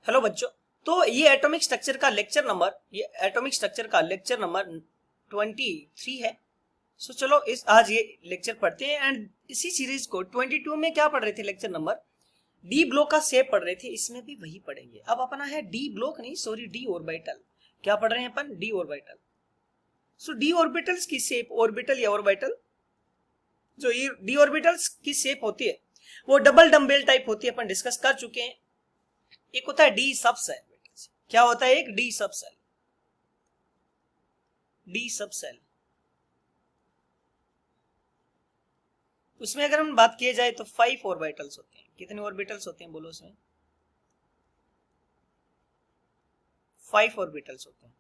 Hello बच्चों, तो ये एटॉमिक स्ट्रक्चर का लेक्चर नंबर 23 है। सो चलो आज ये लेक्चर पढ़ते हैं एंड इसी सीरीज को 22 में क्या पढ़ रहे थे, लेक्चर नंबर डी ब्लॉक का शेप पढ़ रहे थे, इसमें भी वही पढ़ेंगे। अब अपना है डी ब्लॉक नहीं सॉरी डी ऑर्बिटल। क्या पढ़ रहे हैं अपन? D orbital. So D orbitals की शेप, ऑर्बिटल या ऑर्बिटल, जो ये डी ऑर्बिटल्स की शेप होती है वो डबल डम्बेल टाइप होती है, अपन डिस्कस कर चुके हैं। एक होता है डी सब सेल। क्या होता है? एक डी सब सेल। डी सब सेल उसमें अगर हम बात किया जाए तो 5 ऑर्बिटल्स होते हैं। कितने ऑर्बिटल्स होते हैं बोलो? उसमें 5 ऑर्बिटल्स होते हैं।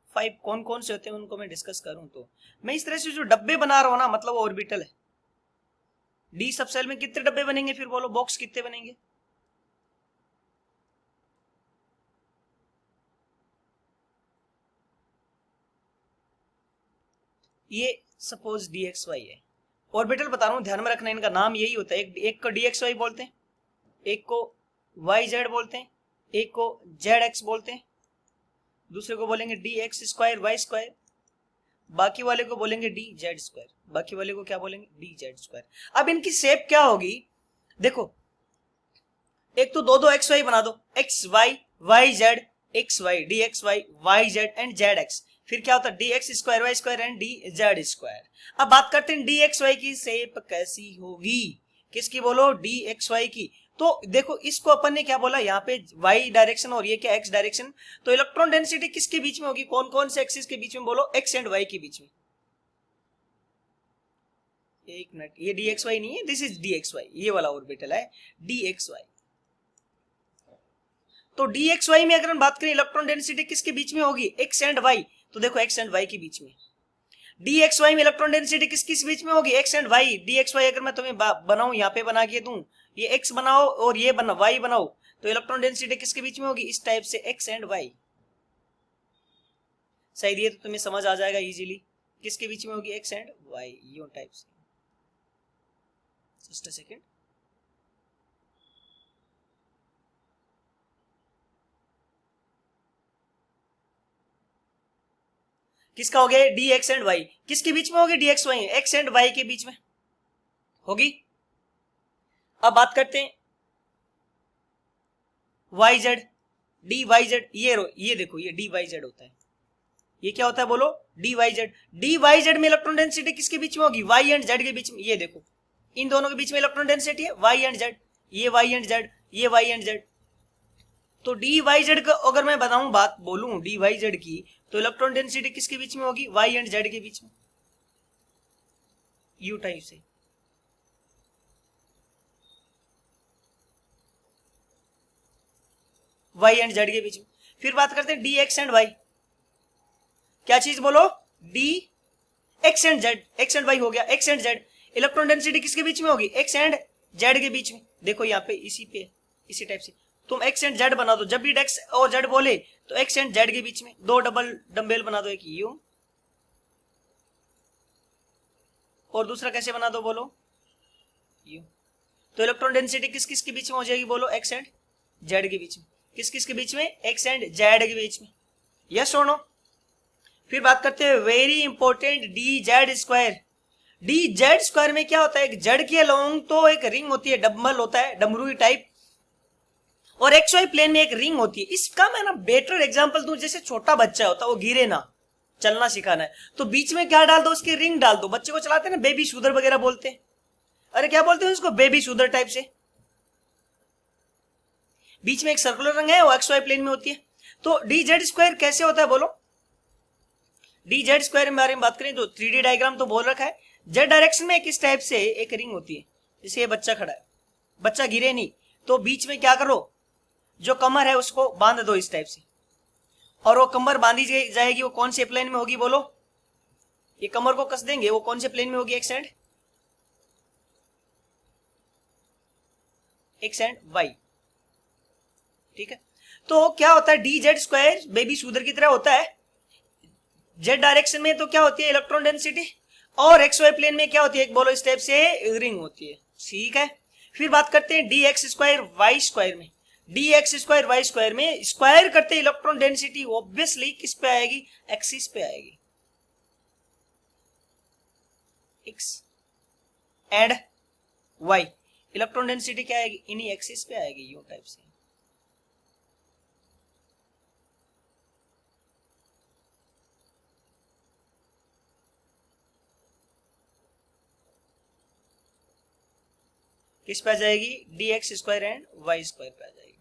5 कौन कौन से होते हैं उनको मैं डिस्कस करूं तो मैं इस तरह से जो डब्बे बना रहा हूं ना, मतलब वो ऑर्बिटल है। डी सब सेल में कितने डब्बे बनेंगे फिर बोलो? बॉक्स कितने बनेंगे? ये सपोज डी एक्स वाई है। ऑर्बिटल बता रहा हूं, ध्यान में रखना, इनका नाम यही होता है। एक को डी एक्स वाई बोलते हैं, एक को वाई जेड बोलते हैं, एक को जेड एक्स बोलते हैं, दूसरे को बोलेंगे d x square Y square, बाकी वाले को बोलेंगे डी जेड स्क्वायर, बाकी वाले को क्या बोलेंगे? D z square. अब इनकी शेप क्या होगी देखो, एक तो दो एक्स वाई बना दो, x y y z, x y d x y y z and z x. फिर क्या होता है? D x square Y square and d z square. अब बात करते हैं डी एक्स वाई की शेप कैसी होगी। किसकी बोलो? डी एक्स वाई की। तो देखो इसको अपन ने क्या बोला, यहाँ पे वाई डायरेक्शन और ये क्या एक्स डायरेक्शन। तो इलेक्ट्रॉन डेंसिटी किसके बीच में होगी? कौन कौन से एक्सिस के बीच में बोलो? एक्स एंड वाई के बीच में। एक मिनट, ये डी एक्स वाई नहीं है, this is d x y, ये वाला ऑर्बिटल है डी एक्स वाई। तो डी एक्स वाई में अगर हम बात करें इलेक्ट्रॉन डेंसिटी किसके बीच में होगी? X and y. तो देखो एक्स एंड वाई के बीच में। डी एक्स वाई में इलेक्ट्रॉन डेंसिटी किस किस बीच में होगी? X and y. D x y अगर मैं तुम्हें बनाऊं, यहाँ पे बना के दूं, ये एक्स बनाओ और ये बना वाई बनाओ, तो इलेक्ट्रॉन डेंसिटी किसके बीच में होगी? इस टाइप से एक्स एंड वाई। शायद ये तो तुम्हें समझ आ जाएगा इजीली। किसके बीच में होगी? एक्स एंड वाई, यो टाइप से। Just a second. किसका हो गया? D x and Y. किसके बीच में होगी? D x Y, X and Y के बीच में होगी। अब बात करते हैं Y Z, D Y Z. ये देखो, ये डी वाई जेड होता है। ये क्या होता है बोलो? D Y Z. D Y z में इलेक्ट्रॉन डेंसिटी किसके बीच में होगी? वाई एंड जेड के बीच में। ये देखो इन दोनों के बीच में इलेक्ट्रॉन डेंसिटी है वाई एंड जेड, ये वाई एंड जेड, ये वाई एंड जेड। तो डी वाई जेड का अगर मैं बताऊं, बात बोलूं डी वाई जेड की, तो इलेक्ट्रॉन डेंसिटी किसके बीच में होगी? वाई एंड जेड के बीच में, यू टाइप से। वाई एंड जेड के बीच में। फिर बात करते हैं डी एक्स एंड वाई। क्या चीज बोलो? D x and z, x and y हो गया, x and z. Electron density किसके बीच में होगी? एक्स एंड जेड के बीच में। देखो यहाँ पे इसी टाइप से तुम एक्स एंड जेड बना दो। जब भी एक्स और जेड बोले तो एक्स एंड जेड के बीच में दो डबल डम्बेल बना दो, एक यू और दूसरा कैसे बना दो बोलो? यू। तो इलेक्ट्रॉन डेंसिटी किस किस के बीच में हो जाएगी बोलो? एक्स एंड जेड के बीच में। किस किस के बीच में? एक्स एंड जेड के बीच में। यस और नो? फिर बात करते हैं very important D z square. D z square में क्या होता है? एक जेड के अलोंग तो एक रिंग होती है, डबल होता है, डमरू टाइप, और एक्स वाई प्लेन में एक रिंग होती है। इसका मैं ना बेटर एग्जांपल दूं, जैसे छोटा बच्चा होता है वो गिरे ना, चलना सिखाना है, तो बीच में क्या डाल दो? उसकी रिंग डाल दो। बच्चे को चलाते हैं ना, बेबी शूटर वगैरह बोलते हैं। अरे क्या बोलते हैं उसको? बेबी शूटर टाइप से। बीच में एक सर्कुलर रंग है, वो एक्स वाई प्लेन में होती है। तो डी जेड स्क्वायर कैसे होता है बोलो? डी जेड स्क्वायर के बारे में बात करें तो 3D डायग्राम तो बोल रखा है। जेड डायरेक्शन में इस टाइप से एक रिंग होती है। जैसे ये बच्चा खड़ा है, बच्चा गिरे नहीं, तो बीच में क्या करो? जो कमर है उसको बांध दो इस टाइप से, और वो कमर बांधी जाएगी, वो कौन से प्लेन में होगी बोलो? ये कमर को कस देंगे, वो कौन से प्लेन में होगी? X and y. ठीक है, तो क्या होता है? D z square baby shooter की तरह होता है। जेड डायरेक्शन में तो क्या होती है? Electron density. और एक्स वाई प्लेन में क्या होती है? एक बोलो स्टेप से रिंग होती है। ठीक है, फिर बात करते हैं D x square Y square में। D x square Y square में स्क्वायर करते इलेक्ट्रॉन डेंसिटी ऑब्वियसली किस पे आएगी, एक्सिस पे आएगी, X and Y, electron density क्या आएगी, इन्हीं एक्सिस पे आएगी, यू टाइप से। किस पे आ जाएगी, d x square and y square पे आ जाएगी।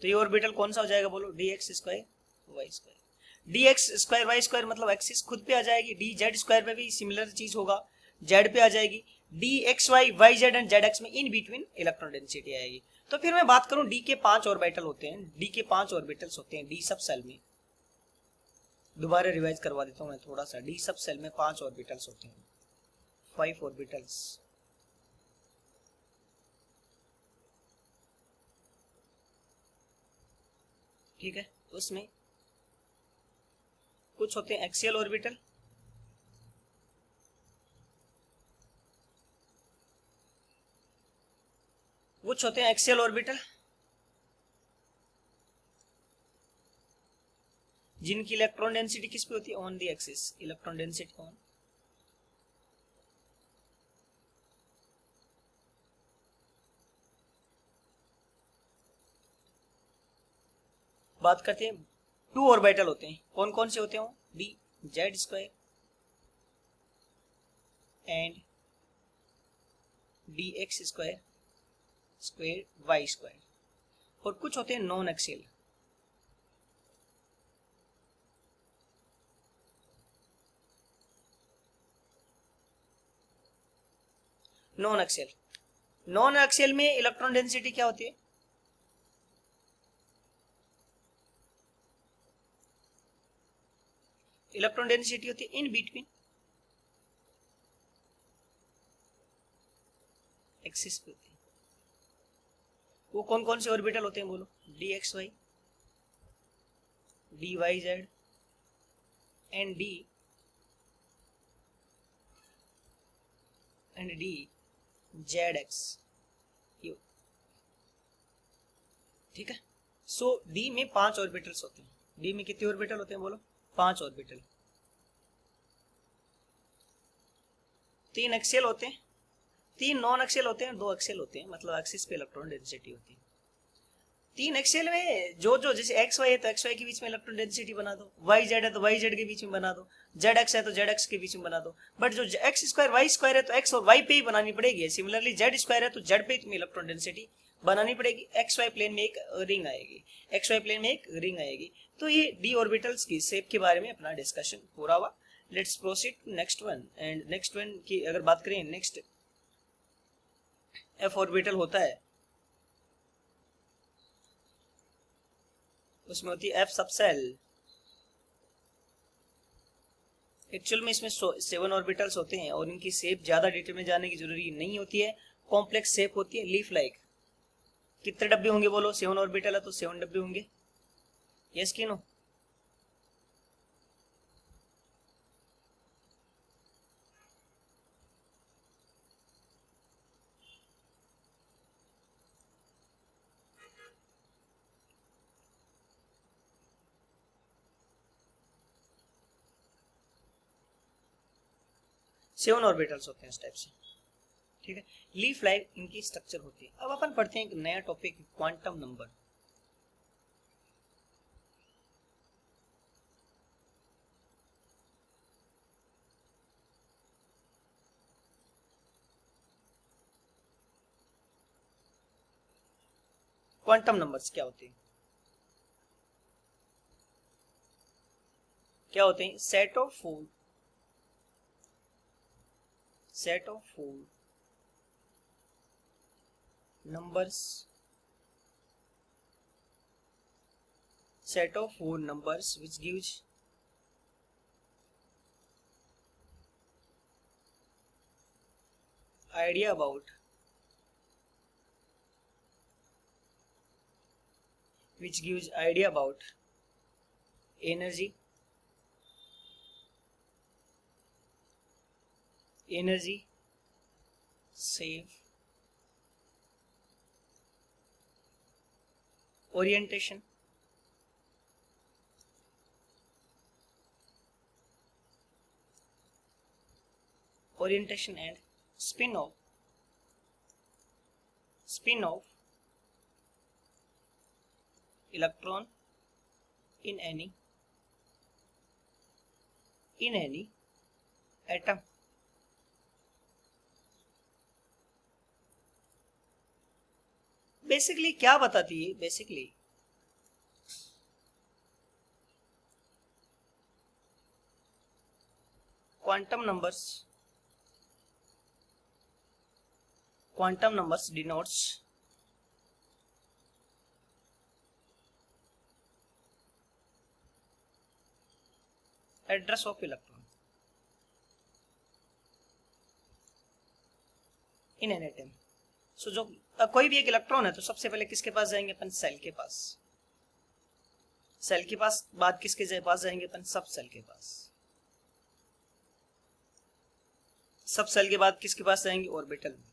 तो ये ऑर्बिटल कौन सा हो जाएगा बोलो, d x square Y square. D x square Y square मतलब एक्सिस खुद पे आ जाएगी, डी जेड स्क्वायर पे भी सिमिलर चीज होगा, जेड पे आ जाएगी, d x y y z and z x में इन बिटवीन इलेक्ट्रॉन डेंसिटी आएगी। तो फिर मैं बात करूं, डी के 5 ऑर्बिटल होते हैं, डी के 5 ऑर्बिटल्स होते हैं डी सब सेल में। दोबारा रिवाइज करवा देता हूं मैं थोड़ा सा, डी सब सेल में 5 ऑर्बिटल्स होते हैं, 5 ऑर्बिटल्स। ठीक है, उसमें कुछ होते हैं एक्सियल ऑर्बिटल, कुछ होते हैं एक्सियल ऑर्बिटल जिनकी इलेक्ट्रॉन डेंसिटी किस पे होती है, on the axis, electron density on. बात करते हैं 2 ऑर्बिटल होते हैं, कौन कौन से होते हैं, d z square and d x square square Y square, और कुछ होते हैं non axial, non axial. Non axial में इलेक्ट्रॉन डेंसिटी क्या होती है, इलेक्ट्रॉन डेंसिटी होती है इन बिटवीन एक्सिस पे होती है। वो कौन कौन से ऑर्बिटल होते हैं बोलो, d x y, d Y z and d z x यू। ठीक है, सो डी में 5 ऑर्बिटल्स होते हैं, डी में कितने ऑर्बिटल होते हैं बोलो, 5 ऑर्बिटल। 3 एक्सियल होते हैं, 3 नॉन एक्सियल होते हैं, 2 एक्सियल होते हैं, मतलब एक्सिस पे इलेक्ट्रॉन डेंसिटी होती है। 3 एक्सियल में जो जो जैसे एक्स वाई है तो एक्स वाई के बीच में इलेक्ट्रॉन डेंसिटी बना दो, वाई जेड है तो वाई जेड के बीच में बना दो, जेड एक्स है तो जेड एक्स के बीच में बना दो। बट जो एक्स स्क्वायर वाई स्क्वायर है तो एक्स और वाई पे ही बनानी पड़ेगी, सिमिलरली जेड स्क्वायर है तो जेड पे तुम्हें इलेक्ट्रॉन डेंसिटी बनानी पड़ेगी। एक्स वाई प्लेन में एक रिंग आएगी, एक्स वाई प्लेन में एक रिंग आएगी। तो ये डी ऑर्बिटल्स की शेप के बारे में अपना डिस्कशन पूरा हुआ। Let's proceed to next one. And next one की अगर बात करें, नेक्स्ट एफ ऑर्बिटल होता है, उसमें होती है एफ सबसेल। एक्चुअल में इसमें 7 ऑर्बिटल्स होते हैं और इनकी शेप ज्यादा डिटेल में जाने की जरूरी नहीं होती है, कॉम्प्लेक्स शेप होती है, लीफ लाइक। कितने डब्बे होंगे बोलो, 7 ऑर्बिटल है तो 7 डब्बे होंगे, यस कि नो। सेवन ऑर्बिटल्स होते हैं इस टाइप से। ठीक है, लीफ लाइक इनकी स्ट्रक्चर होती है। अब अपन पढ़ते हैं एक नया topic, quantum number. Quantum numbers क्या होते हैं, क्या होते हैं, set of four numbers which gives idea about energy, shape orientation, orientation and spin off, spin off electron in any atom. Basically क्या बताती है? Basically quantum numbers denotes address of electron in an atom. सो जो कोई भी एक electron है तो सबसे पहले किसके पास जाएंगे अपन? सेल के पास। सेल के पास बाद किसके पास जाएंगे अपन? सब सेल के पास। सब सेल के बाद किसके पास जाएंगे? ऑर्बिटल में।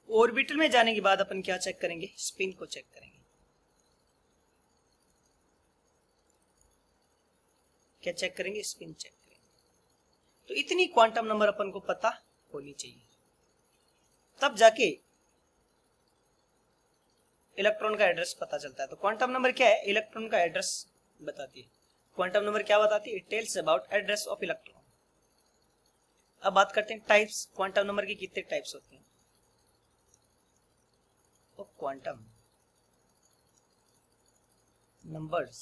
ऑर्बिटल में जाने के बाद अपन क्या चेक करेंगे? स्पिन को चेक करेंगे। क्या चेक करेंगे? स्पिन चेक करेंगे। तो इतनी क्वांटम नंबर अपन को पता होनी चाहिए, तब जाके इलेक्ट्रॉन का एड्रेस पता चलता है। तो क्वांटम नंबर क्या है? इलेक्ट्रॉन का एड्रेस बताती है। क्वांटम नंबर क्या बताती है? It tells about address of electron. अब बात करते हैं टाइप्स। क्वांटम नंबर के कितने टाइप्स होते हैं? क्वांटम नंबर्स,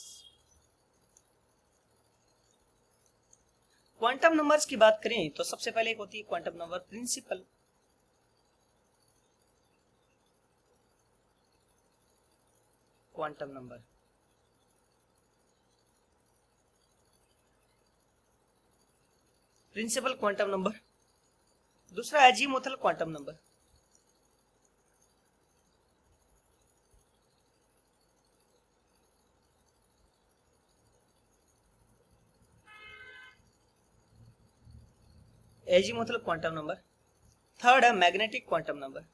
क्वांटम नंबर्स की बात करें तो सबसे पहले एक होती है quantum number principal. Quantum number principal quantum number. दूसरा azimuthal quantum number. Azimuthal quantum number. Third है मैग्नेटिक क्वांटम नंबर।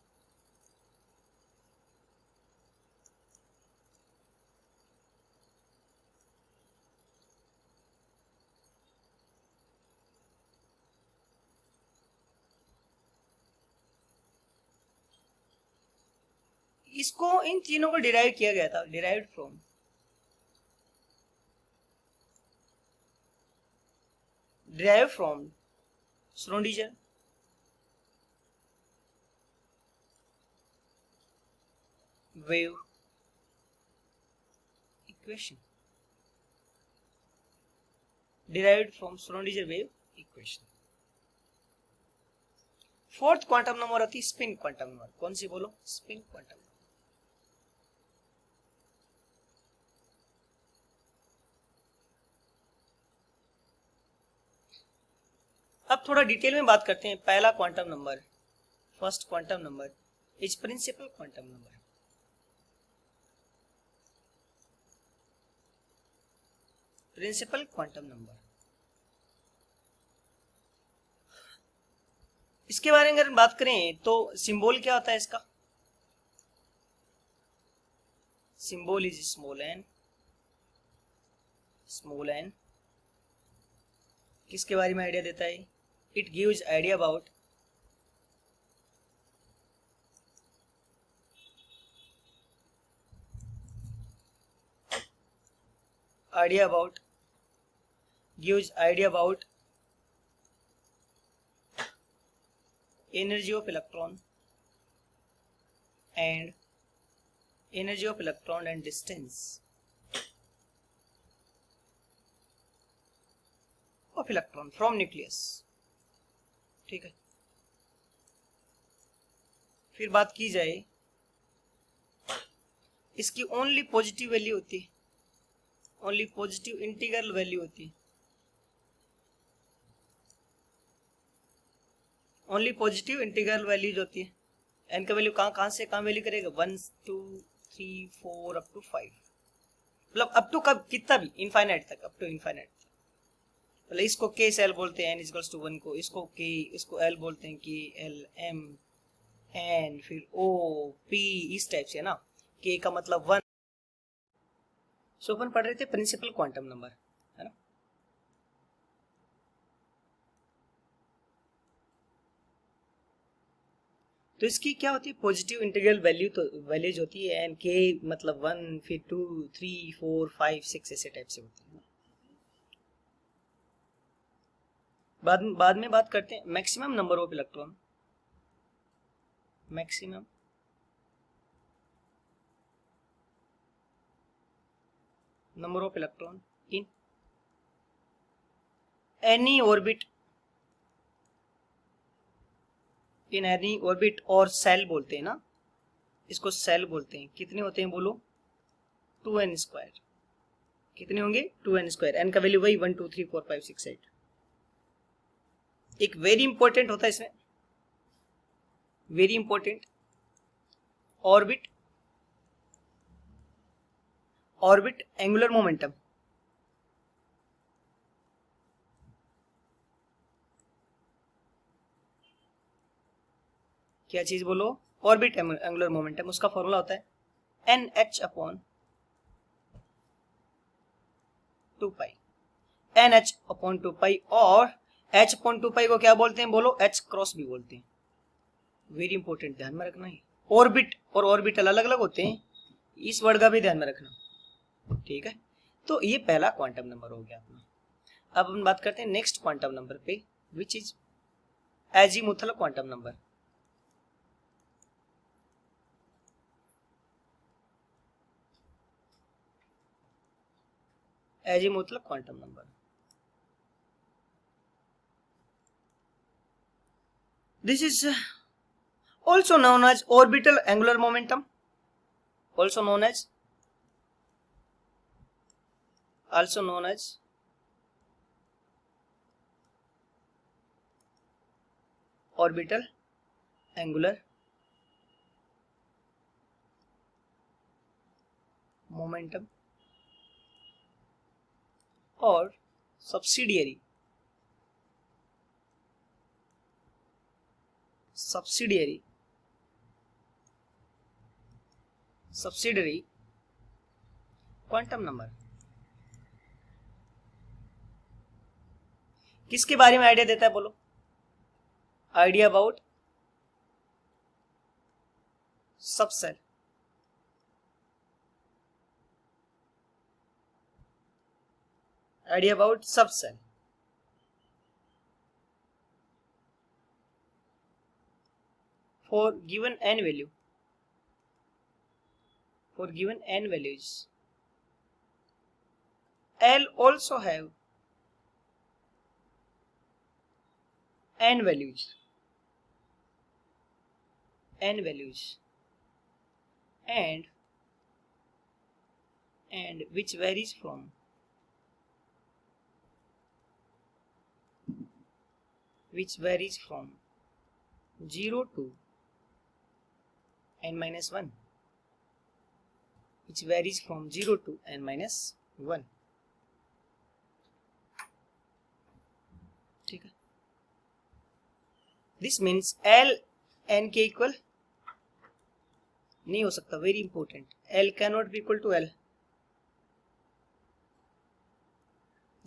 इसको इन तीनों को डिराइव किया गया था, derived from Schrodinger wave equation, derived from Schrodinger wave equation. Fourth quantum number होती है स्पिन क्वांटम नंबर। कौन सी बोलो? Spin quantum number. अब थोड़ा डिटेल में बात करते हैं। पहला quantum number, first quantum number is principal quantum number. Principal quantum number, इसके बारे में अगर बात करें तो सिंबल क्या होता है इसका? Symbol is small n. किसके बारे में आइडिया देता है? It gives idea about gives idea about energy of electron and distance of electron from nucleus। ठीक है। फिर बात की जाए, इसकी ओनली पॉजिटिव वैल्यू होती है, ओनली पॉजिटिव इंटीग्रल वैल्यू होती है, ओनली पॉजिटिव इंटीग्रल वैल्यूज होती है। एन का वैल्यू कहाँ से कहाँ वैल्यू करेगा? 1 2 3 4 अप टू 5, मतलब अप टू कब कितना भी इनफाइनाइट तक, अप टू इनफाइनाइट। मतलब इसको के सेल बोलते हैं, n इक्वल्स टू 1 को, इसको के, इसको एल बोलते हैं, के एल एम एन, फिर ओ पी, इस टाइप से ना। k का मतलब 1। सो अपन पढ़ रहे थे प्रिंसिपल क्वांटम नंबर, है ना। तो इसकी क्या होती है, पॉजिटिव इंटीग्रल वैल्यू, तो वैल्यूज होती है एंड के मतलब 1, फिर 2, 3, 4, 5, 6 ऐसे टाइप से होती है। बाद में बात करते हैं maximum number of electron. Maximum number of electron in any orbit, in any orbit और सेल बोलते हैं ना, इसको सेल बोलते हैं। कितने होते हैं बोलो, 2n²। कितने होंगे, 2n²। एन का वैल्यू वही 1, 2, 3, 4, 5, 6, 8। एक वेरी इंपॉर्टेंट होता है इसमें, very important, orbit, orbit angular momentum. क्या चीज बोलो, ऑर्बिट एंगुलर मोमेंटम। उसका फॉर्मूला होता है NH/2π, NH/2π। और H/2π को क्या बोलते हैं बोलो, H क्रॉस भी बोलते हैं। वेरी इंपॉर्टेंट, ध्यान में रखना है। ऑर्बिट और ऑर्बिटल अलग अलग होते हैं, इस वर्ड का भी ध्यान में रखना, ठीक है। तो ये पहला क्वांटम नंबर हो गया अपना। अब हम बात करते हैं नेक्स्ट क्वांटम नंबर पे, which is azimuthal quantum number. Azimuthal quantum number, this is also known as orbital angular momentum, also known as orbital angular momentum और subsidiary क्वांटम नंबर। किसके बारे में आइडिया देता है बोलो, idea about subshell, idea about subshell. For given n value, for given n values, L also have n values, and which varies from which varies from 0 to n-1, which varies from 0 to n-1, ठीक है। This means L n के equal नहीं हो सकता, very important, L cannot be equal to L।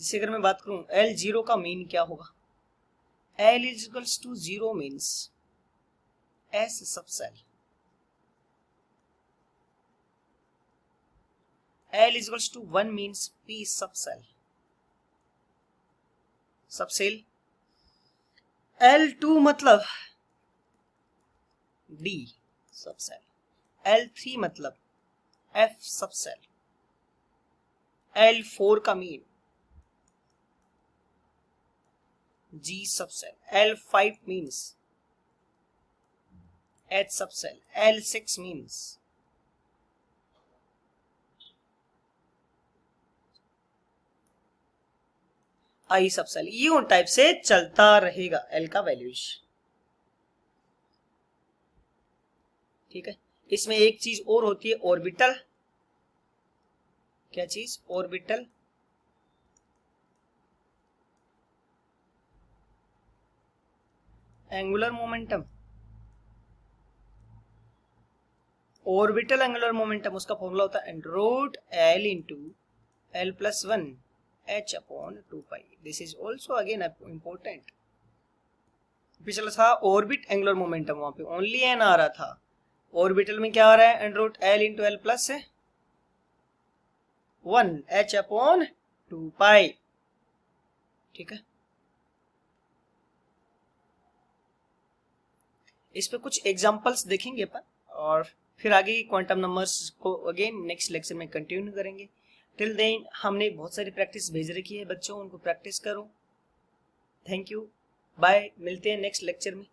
जिससे अगर मैं बात करूं L जीरो का मीन क्या होगा, L is equals to 0 means S subcell, L is equals to 1 means P subcell, subcell. L2 मतलब D सबसेल, L3 मतलब F सबसेल, L4 का mean G subshell, L5 means H subshell, L6 means I subshell. यूं type से चलता रहेगा L का values, ठीक है। इसमें एक चीज और होती है ऑर्बिटल, क्या चीज, orbital angular momentum, orbital angular momentum उसका फॉर्मूला होता है root l into l plus 1 h upon 2 pi. This is also again important. पिछला था ऑर्बिट एंगुलर मोमेंटम, वहां पे ओनली एन आ रहा था, ऑर्बिटल में क्या आ रहा है and root l into l plus 1 h upon 2 pi. ठीक है, इस पे कुछ एग्जांपल्स देखेंगे अपन और फिर आगे क्वांटम नंबर्स को अगेन नेक्स्ट लेक्चर में कंटिन्यू करेंगे। टिल देन हमने बहुत सारी प्रैक्टिस भेज रखी है बच्चों, उनको प्रैक्टिस करो। थैंक यू, बाय, मिलते हैं नेक्स्ट लेक्चर में।